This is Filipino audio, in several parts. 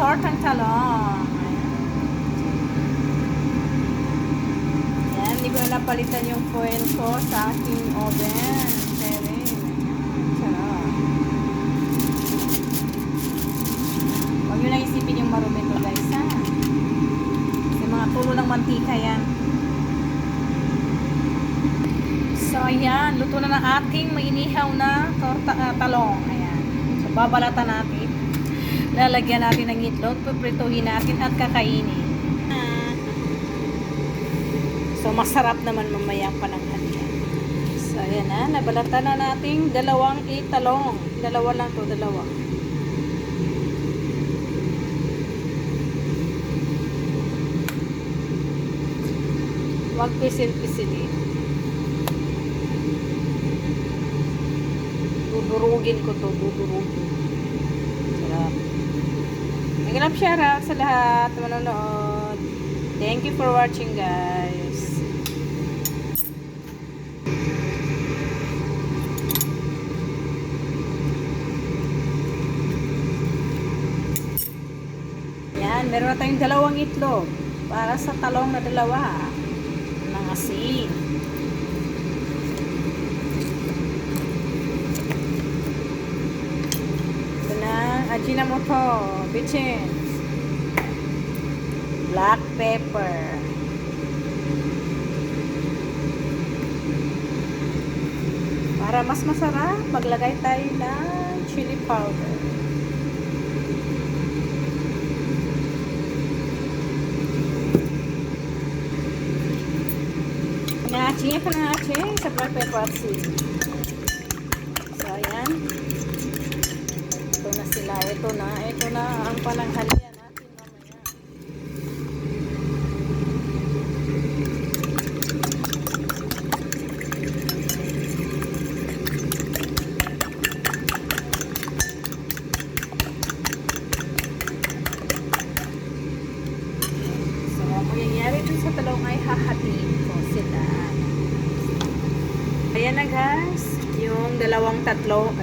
tortang talong. Ayan, hindi ko na napalitan yung foil ko sa aking oven. Pwede. Sarap. Huwag nyo lang isipin yung marumi to guys, ha? Kasi mga tulo ng mantika yan. So, ayan. Luto na ng ating mainihaw na talong. Ayan. So, babalatan natin. Lalagyan natin ng itlog. Puprituhin natin at kakainin. So, masarap naman mamaya pananghalian. So, ayan na. Nabalatan na natin dalawang italong. Dalawa lang to, dalawa. Huwag pisil-pisilin. Dudurugin ko to, dudurugin. Sarap. Nag-love share sa lahat na manonood. Thank you for watching, guys. Yan, meron na tayong dalawang itlog para sa talong na dalawa ng asin. Ito na, Ajinomoto, bitchin, black pepper, para mas masarap, maglagay tayo ng chili powder. Aching ko na aching sa black pepper at sili. So, ayan. Ito na sila. Ito na ang pananghalian natin mamaya. So, ang mangyayari dun sa talong ay hahatiin ko sila. Ayan na guys, yung dalawang talong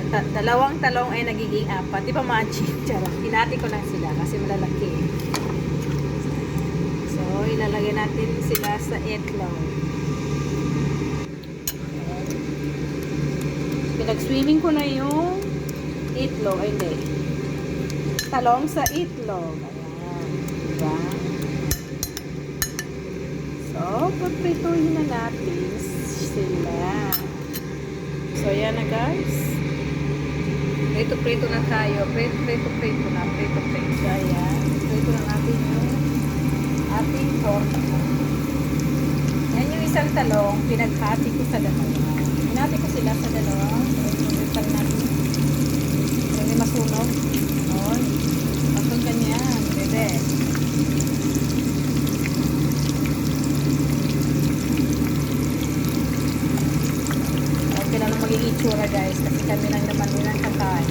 ay nagiging apat. Di ba ma-achieve? Charot. Hinati ko lang sila kasi malalaki. So, ilalagay natin sila sa itlog. Pinag-swimming ko na yung itlog. Ay, hindi. Talong sa itlog. Ayan. Diba? So, pagprituhin na natin sila. So, ayan na guys. Prito-prito na tayo. Prito na. So, ayan. Prito na natin yung ating torta. Yan yung isang talong. Pinaghati ko sa dalawa. Hinati ko sila sa dalawa. So, prito natin. So, may masunog. Ayan. Pasok ganyan. Bebe. Magiging itsura guys kasi kami lang naman nilang kakain.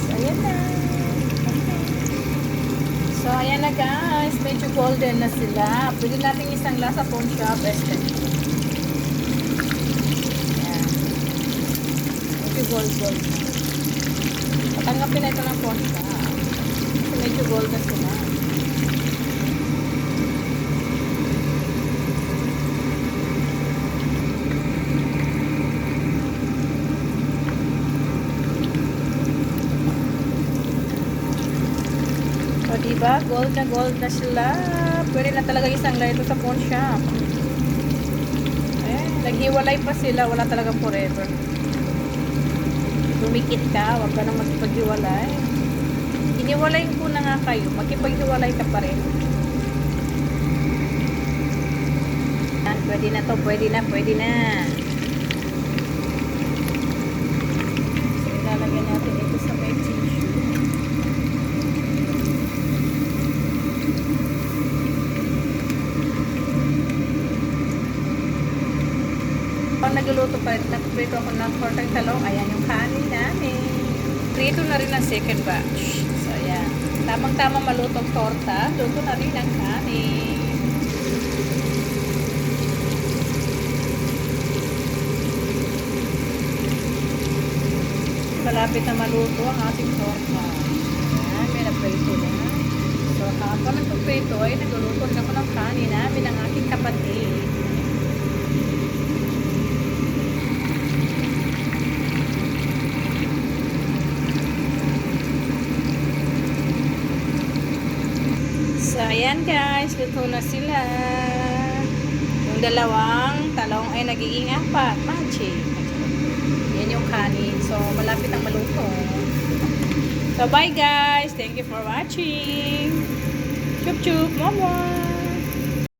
So ayan na. So ayan na guys, medyo golden na sila. Pwede natin isang lasa phone shop especially. Ayan. Medyo gold na. Patanggapin na ito ng phone shop. Kasi medyo gold na sila. Diba? Gold na sila. Pwede na talaga isang ito sa pawn shop. Naghiwalay pa sila. Wala talagang forever. Dumikit ka. Huwag ka nang magpaghiwalay. Iniwalay ko na nga kayo. Magkipaghiwalay ka pa rin. Pwede na to. Pwede na. So, ilalagyan natin ito sa may tissue. Nagluluto pa rin, nagprito ako ng tortang talong. Ayan yung kanin namin. Prito na rin ang second batch. So, ayan. Tamang-tamang malutong torta. Luto na rin ang kanin. Malapit na maluto ang ating torta. Ayan, may nagpiprito na. So, habang nagpiprito ay nagluluto rin ako ng kanin namin ng aking kapatid. So, ayan guys, luto na sila. Yung dalawang talong ay nagiging apat. Magic. Yan yung kanin. So, malapit ang maluto. So, bye guys. Thank you for watching. Chup chup. Mama.